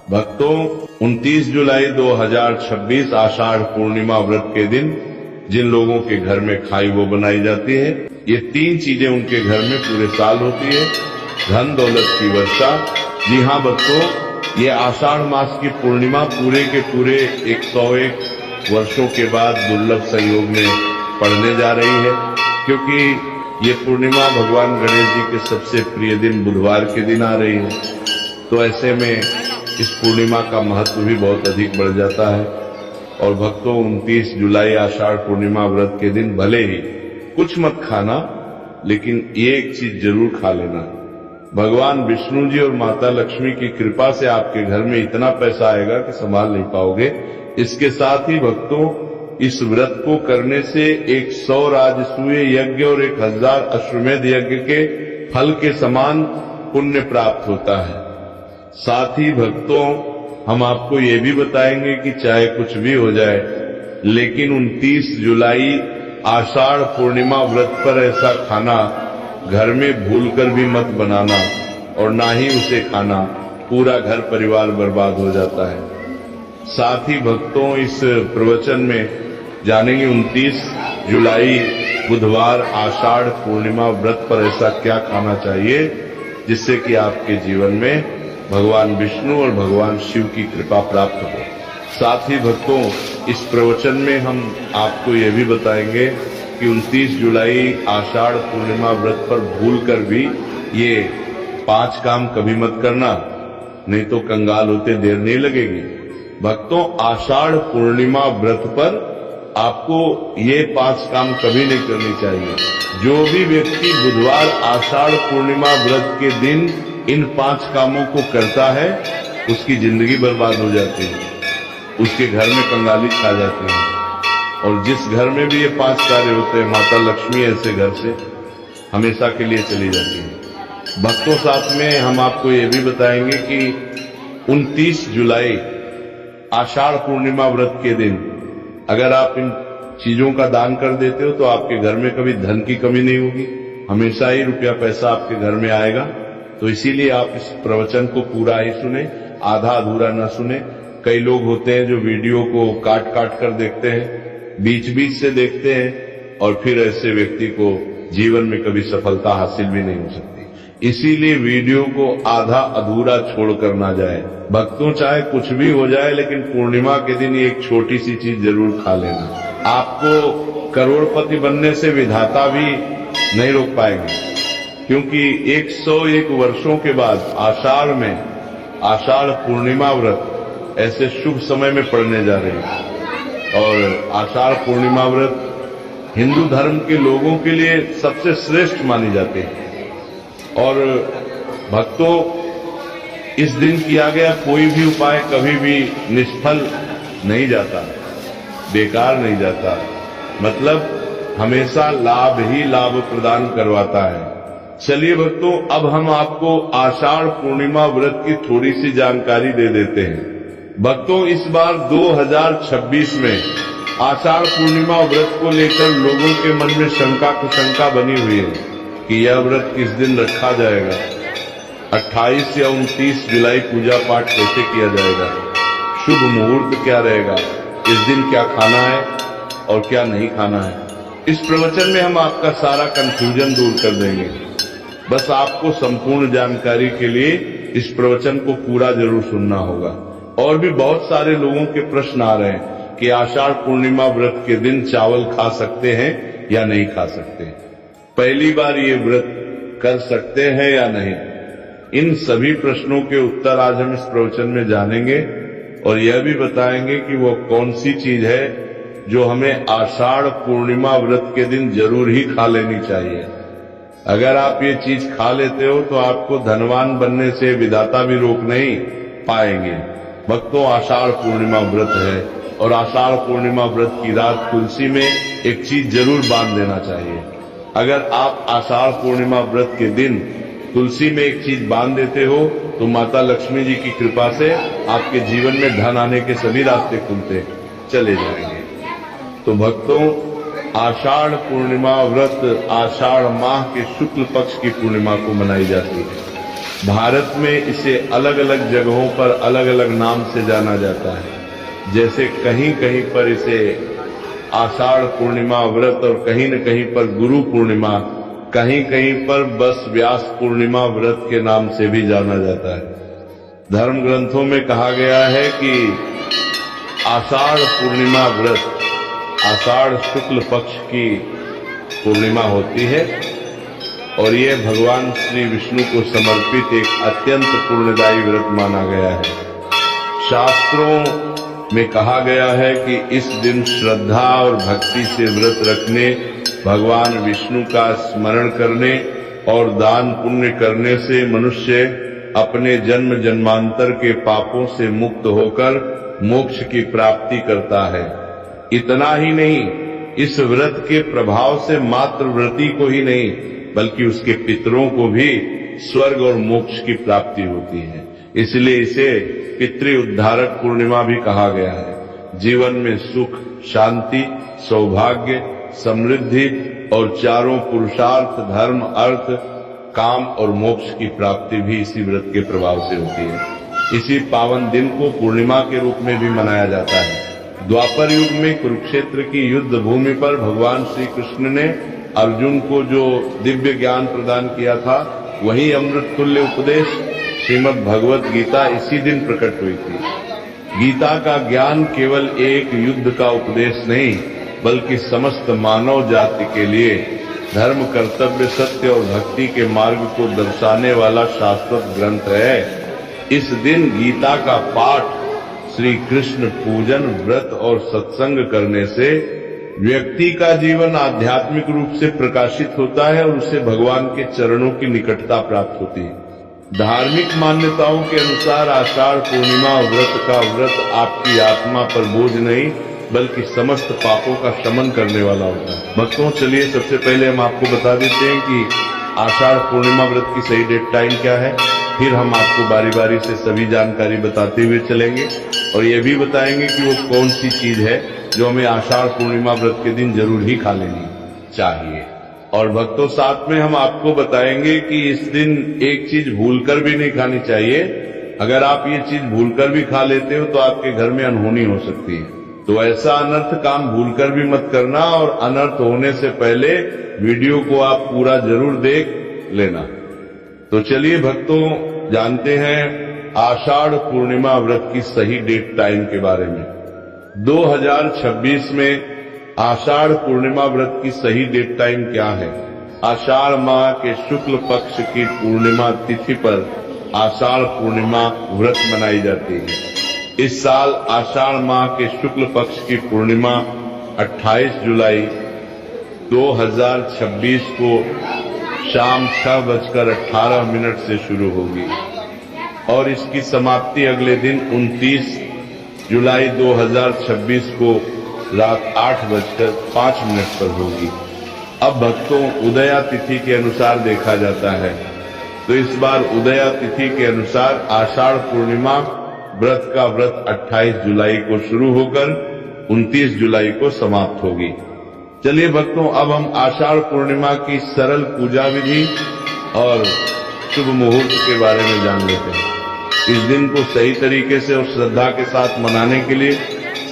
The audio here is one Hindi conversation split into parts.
भक्तों, 29 जुलाई 2026 आषाढ़ पूर्णिमा व्रत के दिन जिन लोगों के घर में खाई वो बनाई जाती है, ये 3 चीजें उनके घर में पूरे साल होती है। धन दौलत की वर्षा। जी हाँ भक्तों, ये आषाढ़ मास की पूर्णिमा पूरे के पूरे 101 वर्षों के बाद दुर्लभ संयोग में पड़ने जा रही है, क्योंकि ये पूर्णिमा भगवान गणेश जी के सबसे प्रिय दिन बुधवार के दिन आ रही है। तो ऐसे में इस पूर्णिमा का महत्व भी बहुत अधिक बढ़ जाता है। और भक्तों, 29 जुलाई आषाढ़ पूर्णिमा व्रत के दिन भले ही कुछ मत खाना, लेकिन ये एक चीज जरूर खा लेना। भगवान विष्णु जी और माता लक्ष्मी की कृपा से आपके घर में इतना पैसा आएगा कि संभाल नहीं पाओगे। इसके साथ ही भक्तों, इस व्रत को करने से 100 राजसूय यज्ञ और 1000 अश्वमेध यज्ञ के फल के समान पुण्य प्राप्त होता है। साथ ही भक्तों, हम आपको ये भी बताएंगे कि चाहे कुछ भी हो जाए, लेकिन 29 जुलाई आषाढ़ पूर्णिमा व्रत पर ऐसा खाना घर में भूलकर भी मत बनाना, और ना ही उसे खाना, पूरा घर परिवार बर्बाद हो जाता है। साथ ही भक्तों, इस प्रवचन में जानेंगे 29 जुलाई बुधवार आषाढ़ पूर्णिमा व्रत पर ऐसा क्या खाना चाहिए जिससे कि आपके जीवन में भगवान विष्णु और भगवान शिव की कृपा प्राप्त हो। साथ ही भक्तों, इस प्रवचन में हम आपको यह भी बताएंगे कि 29 जुलाई आषाढ़ पूर्णिमा व्रत पर भूलकर भी ये 5 काम कभी मत करना, नहीं तो कंगाल होते देर नहीं लगेगी। भक्तों, आषाढ़ पूर्णिमा व्रत पर आपको ये 5 काम कभी नहीं करनी चाहिए। जो भी व्यक्ति बुधवार आषाढ़ पूर्णिमा व्रत के दिन इन 5 कामों को करता है, उसकी जिंदगी बर्बाद हो जाती है, उसके घर में कंगाली छा जाती है। और जिस घर में भी ये 5 कार्य होते हैं, माता लक्ष्मी ऐसे घर से हमेशा के लिए चली जाती है। भक्तों, साथ में हम आपको ये भी बताएंगे कि 29 जुलाई आषाढ़ पूर्णिमा व्रत के दिन अगर आप इन चीजों का दान कर देते हो तो आपके घर में कभी धन की कमी नहीं होगी, हमेशा ही रुपया पैसा आपके घर में आएगा। तो इसीलिए आप इस प्रवचन को पूरा ही सुने, आधा अधूरा न सुने। कई लोग होते हैं जो वीडियो को काट काट कर देखते हैं, बीच बीच से देखते हैं, और फिर ऐसे व्यक्ति को जीवन में कभी सफलता हासिल भी नहीं हो सकती। इसीलिए वीडियो को आधा अधूरा छोड़कर ना जाए। भक्तों, चाहे कुछ भी हो जाए, लेकिन पूर्णिमा के दिन एक छोटी सी चीज जरूर खा लेना। आपको करोड़पति बनने से विधाता भी नहीं रोक पाएंगे, क्योंकि 101 वर्षों के बाद आषाढ़ में आषाढ़ पूर्णिमा व्रत ऐसे शुभ समय में पड़ने जा रही है। और आषाढ़ पूर्णिमा व्रत हिंदू धर्म के लोगों के लिए सबसे श्रेष्ठ मानी जाती है। और भक्तों, इस दिन किया गया कोई भी उपाय कभी भी निष्फल नहीं जाता, बेकार नहीं जाता, मतलब हमेशा लाभ ही लाभ प्रदान करवाता है। चलिए भक्तों, अब हम आपको आषाढ़ पूर्णिमा व्रत की थोड़ी सी जानकारी दे देते हैं। भक्तों, इस बार 2026 में आषाढ़ पूर्णिमा व्रत को लेकर लोगों के मन में शंका कुशंका बनी हुई है कि यह व्रत किस दिन रखा जाएगा, 28 या 29 जुलाई पूजा पाठ कैसे किया जाएगा, शुभ मुहूर्त क्या रहेगा, इस दिन क्या खाना है और क्या नहीं खाना है। इस प्रवचन में हम आपका सारा कंफ्यूजन दूर कर देंगे। बस आपको संपूर्ण जानकारी के लिए इस प्रवचन को पूरा जरूर सुनना होगा। और भी बहुत सारे लोगों के प्रश्न आ रहे हैं कि आषाढ़ पूर्णिमा व्रत के दिन चावल खा सकते हैं या नहीं खा सकते, पहली बार ये व्रत कर सकते हैं या नहीं। इन सभी प्रश्नों के उत्तर आज हम इस प्रवचन में जानेंगे, और यह भी बताएंगे कि वो कौन सी चीज है जो हमें आषाढ़ पूर्णिमा व्रत के दिन जरूर ही खा लेनी चाहिए। अगर आप ये चीज खा लेते हो तो आपको धनवान बनने से विधाता भी रोक नहीं पाएंगे। भक्तों, आषाढ़ पूर्णिमा व्रत है, और आषाढ़ पूर्णिमा व्रत की रात तुलसी में एक चीज जरूर बांध देना चाहिए। अगर आप आषाढ़ पूर्णिमा व्रत के दिन तुलसी में एक चीज बांध देते हो तो माता लक्ष्मी जी की कृपा से आपके जीवन में धन आने के सभी रास्ते खुलते चले जाएंगे। तो भक्तों, आषाढ़ पूर्णिमा व्रत आषाढ़ माह के शुक्ल पक्ष की पूर्णिमा को मनाई जाती है। भारत में इसे अलग अलग जगहों पर अलग अलग नाम से जाना जाता है। जैसे कहीं कहीं पर इसे आषाढ़ पूर्णिमा व्रत और कहीं न कहीं पर गुरु पूर्णिमा, कहीं कहीं पर बस व्यास पूर्णिमा व्रत के नाम से भी जाना जाता है। धर्म ग्रंथों में कहा गया है कि आषाढ़ पूर्णिमा व्रत आषाढ़ शुक्ल पक्ष की पूर्णिमा होती है और यह भगवान श्री विष्णु को समर्पित एक अत्यंत पुण्यदायी व्रत माना गया है। शास्त्रों में कहा गया है कि इस दिन श्रद्धा और भक्ति से व्रत रखने, भगवान विष्णु का स्मरण करने और दान पुण्य करने से मनुष्य अपने जन्म जन्मांतर के पापों से मुक्त होकर मोक्ष की प्राप्ति करता है। इतना ही नहीं, इस व्रत के प्रभाव से मात्र व्रती को ही नहीं बल्कि उसके पितरों को भी स्वर्ग और मोक्ष की प्राप्ति होती है। इसलिए इसे पितृ उद्धारक पूर्णिमा भी कहा गया है। जीवन में सुख, शांति, सौभाग्य, समृद्धि और चारों पुरुषार्थ, धर्म, अर्थ, काम और मोक्ष की प्राप्ति भी इसी व्रत के प्रभाव से होती है। इसी पावन दिन को पूर्णिमा के रूप में भी मनाया जाता है। द्वापर युग में कुरुक्षेत्र की युद्ध भूमि पर भगवान श्री कृष्ण ने अर्जुन को जो दिव्य ज्ञान प्रदान किया था, वही अमृत तुल्य उपदेश श्रीमद् भगवत गीता इसी दिन प्रकट हुई थी। गीता का ज्ञान केवल एक युद्ध का उपदेश नहीं बल्कि समस्त मानव जाति के लिए धर्म, कर्तव्य, सत्य और भक्ति के मार्ग को दर्शाने वाला शाश्वत ग्रंथ है। इस दिन गीता का पाठ, श्री कृष्ण पूजन, व्रत और सत्संग करने से व्यक्ति का जीवन आध्यात्मिक रूप से प्रकाशित होता है और उसे भगवान के चरणों की निकटता प्राप्त होती है। धार्मिक मान्यताओं के अनुसार आषाढ़ पूर्णिमा व्रत का व्रत आपकी आत्मा पर बोझ नहीं बल्कि समस्त पापों का शमन करने वाला होता है। भक्तों, चलिए सबसे पहले हम आपको बता देते हैं कि आषाढ़ पूर्णिमा व्रत की सही डेट टाइम क्या है। फिर हम आपको बारी बारी से सभी जानकारी बताते हुए चलेंगे और ये भी बताएंगे कि वो कौन सी चीज है जो हमें आषाढ़ पूर्णिमा व्रत के दिन जरूर ही खा लेनी चाहिए। और भक्तों, साथ में हम आपको बताएंगे कि इस दिन एक चीज भूलकर भी नहीं खानी चाहिए। अगर आप ये चीज भूलकर भी खा लेते हो तो आपके घर में अनहोनी हो सकती है। तो ऐसा अनर्थ काम भूलकर भी मत करना और अनर्थ होने से पहले वीडियो को आप पूरा जरूर देख लेना। तो चलिए भक्तों, जानते हैं आषाढ़ पूर्णिमा व्रत की सही डेट टाइम के बारे में। 2026 में आषाढ़ पूर्णिमा व्रत की सही डेट टाइम क्या है? आषाढ़ माह के शुक्ल पक्ष की पूर्णिमा तिथि पर आषाढ़ पूर्णिमा व्रत मनाई जाती है। इस साल आषाढ़ माह के शुक्ल पक्ष की पूर्णिमा 28 जुलाई 2026 को शाम 6:18 से शुरू होगी और इसकी समाप्ति अगले दिन 29 जुलाई 2026 को रात 8:05 पर होगी। अब भक्तों, उदया तिथि के अनुसार देखा जाता है तो इस बार उदया तिथि के अनुसार आषाढ़ पूर्णिमा व्रत का व्रत 28 जुलाई को शुरू होकर 29 जुलाई को समाप्त होगी। चलिए भक्तों, अब हम आषाढ़ पूर्णिमा की सरल पूजा विधि और शुभ मुहूर्त के बारे में जान लेते हैं। इस दिन को सही तरीके से और श्रद्धा के साथ मनाने के लिए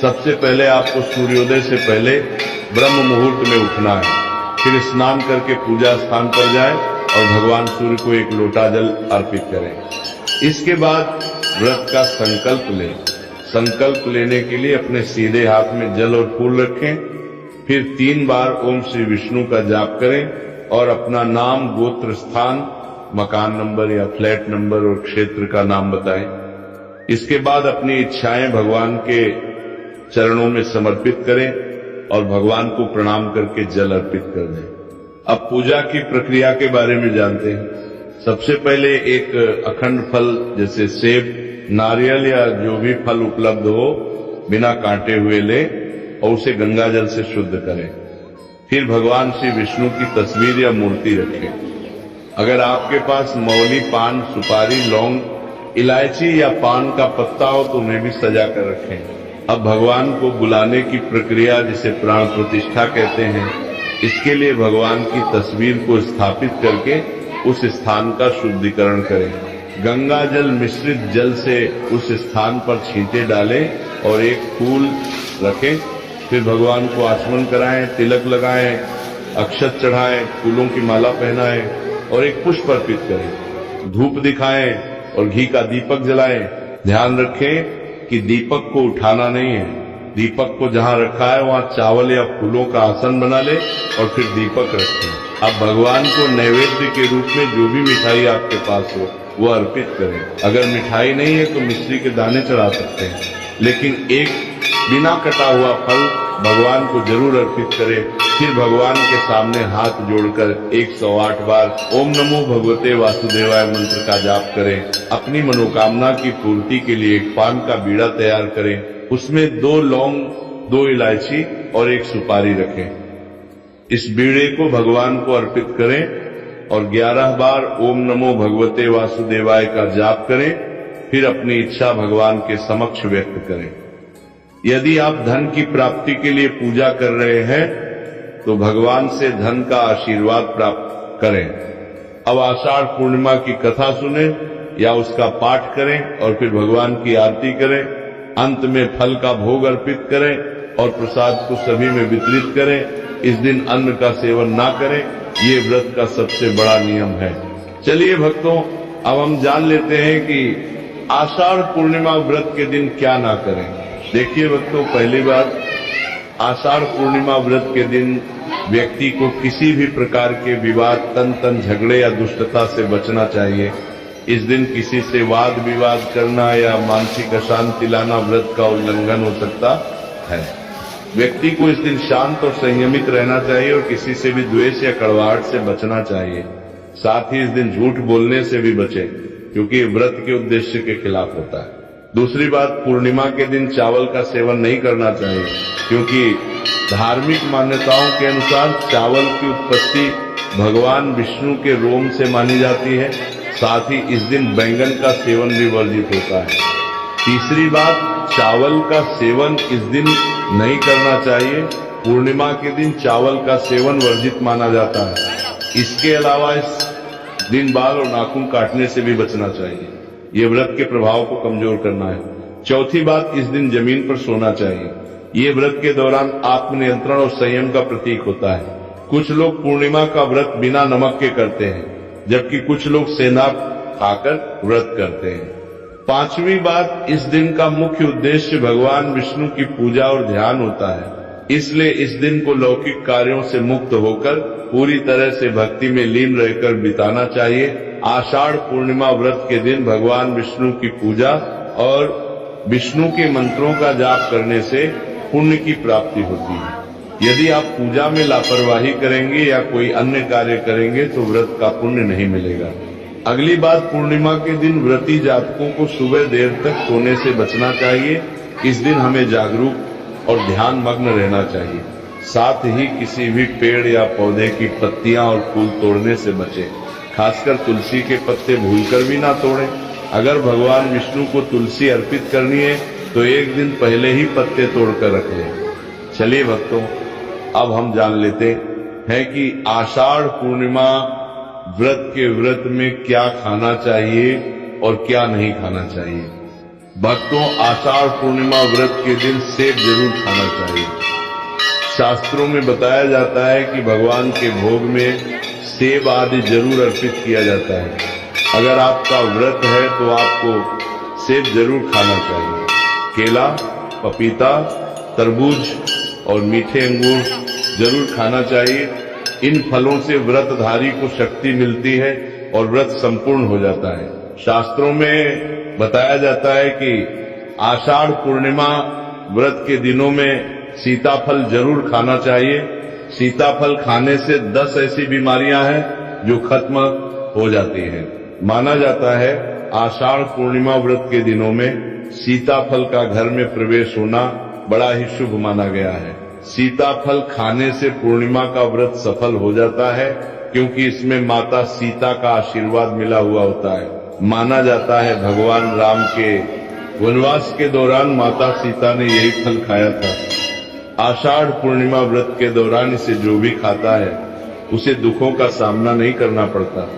सबसे पहले आपको सूर्योदय से पहले ब्रह्म मुहूर्त में उठना है। फिर स्नान करके पूजा स्थान पर जाएं और भगवान सूर्य को एक लोटा जल अर्पित करें। इसके बाद व्रत का संकल्प लें। संकल्प लेने के लिए अपने सीधे हाथ में जल और फूल रखें। फिर 3 बार ओम श्री विष्णु का जाप करें और अपना नाम, गोत्र, स्थान, मकान नंबर या फ्लैट नंबर और क्षेत्र का नाम बताएं। इसके बाद अपनी इच्छाएं भगवान के चरणों में समर्पित करें और भगवान को प्रणाम करके जल अर्पित कर दें। अब पूजा की प्रक्रिया के बारे में जानते हैं। सबसे पहले एक अखंड फल जैसे सेब, नारियल या जो भी फल उपलब्ध हो बिना काटे हुए लें और उसे गंगा जल से शुद्ध करें। फिर भगवान श्री विष्णु की तस्वीर या मूर्ति रखें। अगर आपके पास मौली, पान, सुपारी, लौंग, इलायची या पान का पत्ता हो तो उन्हें भी सजा कर रखें। अब भगवान को बुलाने की प्रक्रिया जिसे प्राण प्रतिष्ठा कहते हैं, इसके लिए भगवान की तस्वीर को स्थापित करके उस स्थान का शुद्धिकरण करें। गंगा जल मिश्रित जल से उस स्थान पर छींटे डालें और एक फूल रखें। फिर भगवान को आचमन कराएं, तिलक लगाएं, अक्षत चढ़ाएं, फूलों की माला पहनाएं और एक पुष्प अर्पित करें। धूप दिखाएं और घी का दीपक जलाएं। ध्यान रखें कि दीपक को उठाना नहीं है। दीपक को जहां रखा है वहां चावल या फूलों का आसन बना ले और फिर दीपक रखें। अब भगवान को नैवेद्य के रूप में जो भी मिठाई आपके पास हो वो अर्पित करें। अगर मिठाई नहीं है तो मिश्री के दाने चढ़ा सकते हैं, लेकिन एक बिना कटा हुआ फल भगवान को जरूर अर्पित करें। फिर भगवान के सामने हाथ जोड़कर 108 बार ओम नमो भगवते वासुदेवाय मंत्र का जाप करें। अपनी मनोकामना की पूर्ति के लिए एक पान का बीड़ा तैयार करें, उसमें 2 लौंग, 2 इलायची और 1 सुपारी रखें। इस बीड़े को भगवान को अर्पित करें और 11 बार ओम नमो भगवते वासुदेवाय का जाप करें। फिर अपनी इच्छा भगवान के समक्ष व्यक्त करें। यदि आप धन की प्राप्ति के लिए पूजा कर रहे हैं तो भगवान से धन का आशीर्वाद प्राप्त करें। अब आषाढ़ पूर्णिमा की कथा सुने या उसका पाठ करें और फिर भगवान की आरती करें। अंत में फल का भोग अर्पित करें और प्रसाद को सभी में वितरित करें। इस दिन अन्न का सेवन ना करें, ये व्रत का सबसे बड़ा नियम है। चलिए भक्तों, अब हम जान लेते हैं कि आषाढ़ पूर्णिमा व्रत के दिन क्या ना करें। देखिए भक्तों, पहली बात, आषाढ़ पूर्णिमा व्रत के दिन व्यक्ति को किसी भी प्रकार के विवाद, तन झगड़े या दुष्टता से बचना चाहिए। इस दिन किसी से वाद विवाद करना या मानसिक अशांति लाना व्रत का उल्लंघन हो सकता है। व्यक्ति को इस दिन शांत और संयमित रहना चाहिए और किसी से भी द्वेष या कड़वाहट से बचना चाहिए। साथ ही इस दिन झूठ बोलने से भी बचें, क्योंकि व्रत के उद्देश्य के खिलाफ होता है। दूसरी बात, पूर्णिमा के दिन चावल का सेवन नहीं करना चाहिए, क्योंकि धार्मिक मान्यताओं के अनुसार चावल की उत्पत्ति भगवान विष्णु के रोम से मानी जाती है। साथ ही इस दिन बैंगन का सेवन भी वर्जित होता है। तीसरी बात, चावल का सेवन इस दिन नहीं करना चाहिए। पूर्णिमा के दिन चावल का सेवन वर्जित माना जाता है। इसके अलावा इस दिन बाल और नाखून काटने से भी बचना चाहिए। ये व्रत के प्रभाव को कमजोर करना है। चौथी बात, इस दिन जमीन पर सोना चाहिए। ये व्रत के दौरान आत्मनियंत्रण और संयम का प्रतीक होता है। कुछ लोग पूर्णिमा का व्रत बिना नमक के करते हैं, जबकि कुछ लोग सेंधा खाकर व्रत करते हैं। पांचवी बात, इस दिन का मुख्य उद्देश्य भगवान विष्णु की पूजा और ध्यान होता है। इसलिए इस दिन को लौकिक कार्यों से मुक्त होकर पूरी तरह से भक्ति में लीन रहकर बिताना चाहिए। आषाढ़ पूर्णिमा व्रत के दिन भगवान विष्णु की पूजा और विष्णु के मंत्रों का जाप करने से पुण्य की प्राप्ति होती है। यदि आप पूजा में लापरवाही करेंगे या कोई अन्य कार्य करेंगे तो व्रत का पुण्य नहीं मिलेगा। अगली बात, पूर्णिमा के दिन व्रती जातकों को सुबह देर तक सोने से बचना चाहिए। इस दिन हमें जागरूक और ध्यान मग्न रहना चाहिए। साथ ही किसी भी पेड़ या पौधे की पत्तियां और फूल तोड़ने से बचें। खासकर तुलसी के पत्ते भूलकर भी ना तोड़ें। अगर भगवान विष्णु को तुलसी अर्पित करनी है तो एक दिन पहले ही पत्ते तोड़कर रख लें। चलिए भक्तों, अब हम जान लेते हैं कि आषाढ़ पूर्णिमा व्रत के व्रत में क्या खाना चाहिए और क्या नहीं खाना चाहिए। भक्तों, आषाढ़ पूर्णिमा व्रत के दिन सेब जरूर खाना चाहिए। शास्त्रों में बताया जाता है कि भगवान के भोग में सेब आदि जरूर अर्पित किया जाता है। अगर आपका व्रत है तो आपको सेब जरूर खाना चाहिए। केला, पपीता, तरबूज और मीठे अंगूर जरूर खाना चाहिए। इन फलों से व्रतधारी को शक्ति मिलती है और व्रत संपूर्ण हो जाता है। शास्त्रों में बताया जाता है कि आषाढ़ पूर्णिमा व्रत के दिनों में सीताफल जरूर खाना चाहिए। सीताफल खाने से 10 ऐसी बीमारियां हैं जो खत्म हो जाती हैं। माना जाता है आषाढ़ पूर्णिमा व्रत के दिनों में सीताफल का घर में प्रवेश होना बड़ा ही शुभ माना गया है। सीताफल खाने से पूर्णिमा का व्रत सफल हो जाता है, क्योंकि इसमें माता सीता का आशीर्वाद मिला हुआ होता है। माना जाता है भगवान राम के वनवास के दौरान माता सीता ने यही फल खाया था। आषाढ़ पूर्णिमा व्रत के दौरान इसे जो भी खाता है उसे दुखों का सामना नहीं करना पड़ता।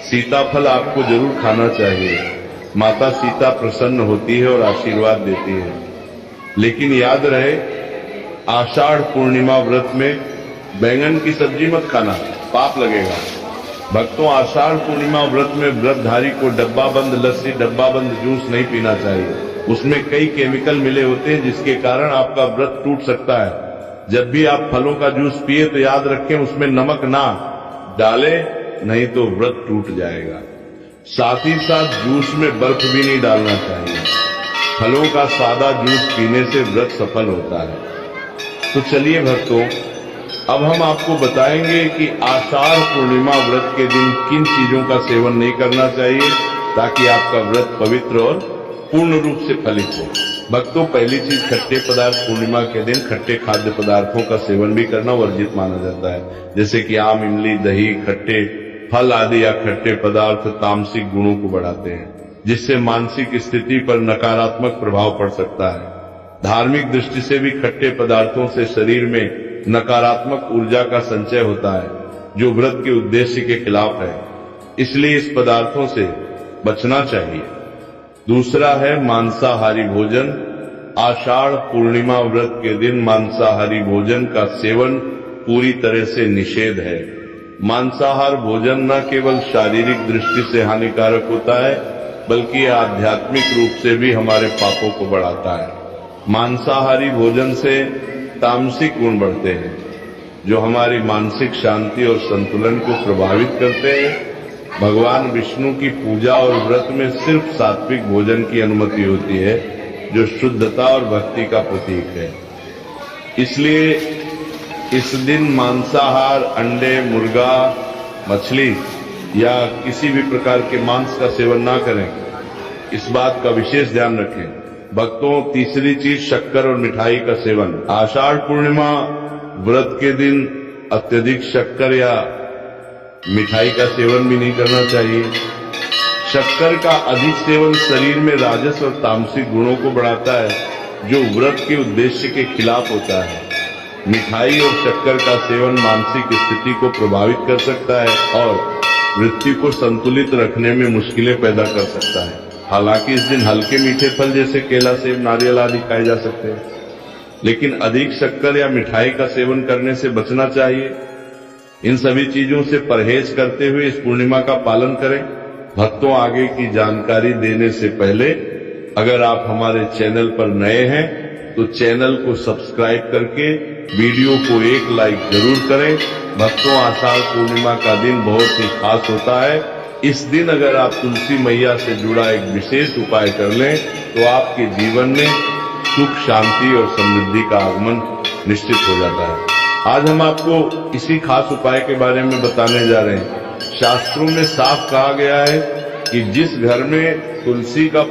सीताफल आपको जरूर खाना चाहिए। माता सीता प्रसन्न होती है और आशीर्वाद देती है। लेकिन याद रहे, आषाढ़ पूर्णिमा व्रत में बैंगन की सब्जी मत खाना, पाप लगेगा। भक्तों, आषाढ़ पूर्णिमा व्रत में व्रतधारी को डब्बा बंद लस्सी, डब्बा बंद जूस नहीं पीना चाहिए। उसमें कई केमिकल मिले होते हैं जिसके कारण आपका व्रत टूट सकता है। जब भी आप फलों का जूस पिए तो याद रखें उसमें नमक ना डाले, नहीं तो व्रत टूट जाएगा। साथ ही साथ जूस में बर्फ भी नहीं डालना चाहिए। फलों का सादा जूस पीने से व्रत सफल होता है। तो चलिए भक्तों, अब हम आपको बताएंगे कि आषाढ़ पूर्णिमा व्रत के दिन किन चीजों का सेवन नहीं करना चाहिए ताकि आपका व्रत पवित्र और पूर्ण रूप से फलित हो। भक्तों, पहली चीज, खट्टे पदार्थ। पूर्णिमा के दिन खट्टे खाद्य पदार्थों का सेवन भी करना वर्जित माना जाता है, जैसे कि आम, इमली, दही, खट्टे फल आदि या खट्टे पदार्थ तामसिक गुणों को बढ़ाते हैं, जिससे मानसिक स्थिति पर नकारात्मक प्रभाव पड़ सकता है। धार्मिक दृष्टि से भी खट्टे पदार्थों से शरीर में नकारात्मक ऊर्जा का संचय होता है, जो व्रत के उद्देश्य के खिलाफ है। इसलिए इस पदार्थों से बचना चाहिए। दूसरा है मांसाहारी भोजन। आषाढ़ पूर्णिमा व्रत के दिन मांसाहारी भोजन का सेवन पूरी तरह से निषेध है। मांसाहार भोजन न केवल शारीरिक दृष्टि से हानिकारक होता है, बल्कि आध्यात्मिक रूप से भी हमारे पापों को बढ़ाता है। मांसाहारी भोजन से तामसिक गुण बढ़ते हैं, जो हमारी मानसिक शांति और संतुलन को प्रभावित करते हैं। भगवान विष्णु की पूजा और व्रत में सिर्फ सात्विक भोजन की अनुमति होती है, जो शुद्धता और भक्ति का प्रतीक है। इसलिए इस दिन मांसाहार, अंडे, मुर्गा, मछली या किसी भी प्रकार के मांस का सेवन ना करें। इस बात का विशेष ध्यान रखें। भक्तों, तीसरी चीज, शक्कर और मिठाई का सेवन। आषाढ़ पूर्णिमा व्रत के दिन अत्यधिक शक्कर या मिठाई का सेवन भी नहीं करना चाहिए। शक्कर का अधिक सेवन शरीर में राजस और तामसिक गुणों को बढ़ाता है, जो व्रत के उद्देश्य के खिलाफ होता है। मिठाई और शक्कर का सेवन मानसिक स्थिति को प्रभावित कर सकता है और वृत्ति को संतुलित रखने में मुश्किलें पैदा कर सकता है। हालांकि इस दिन हल्के मीठे फल जैसे केला, सेब, नारियल आदि खाए जा सकते हैं, लेकिन अधिक शक्कर या मिठाई का सेवन करने से बचना चाहिए। इन सभी चीजों से परहेज करते हुए इस पूर्णिमा का पालन करें। भक्तों, आगे की जानकारी देने से पहले अगर आप हमारे चैनल पर नए हैं तो चैनल को सब्सक्राइब करके वीडियो को एक लाइक जरूर करें। भक्तों, आषाढ़ पूर्णिमा का दिन बहुत ही खास होता है। इस दिन अगर आप तुलसी मैया से जुड़ा एक विशेष उपाय कर लें तो आपके जीवन में सुख, शांति और समृद्धि का आगमन निश्चित हो जाता है। आज हम आपको इसी खास उपाय के बारे में बताने जा रहे हैं। शास्त्रों में साफ कहा गया है कि जिस घर में तुलसी का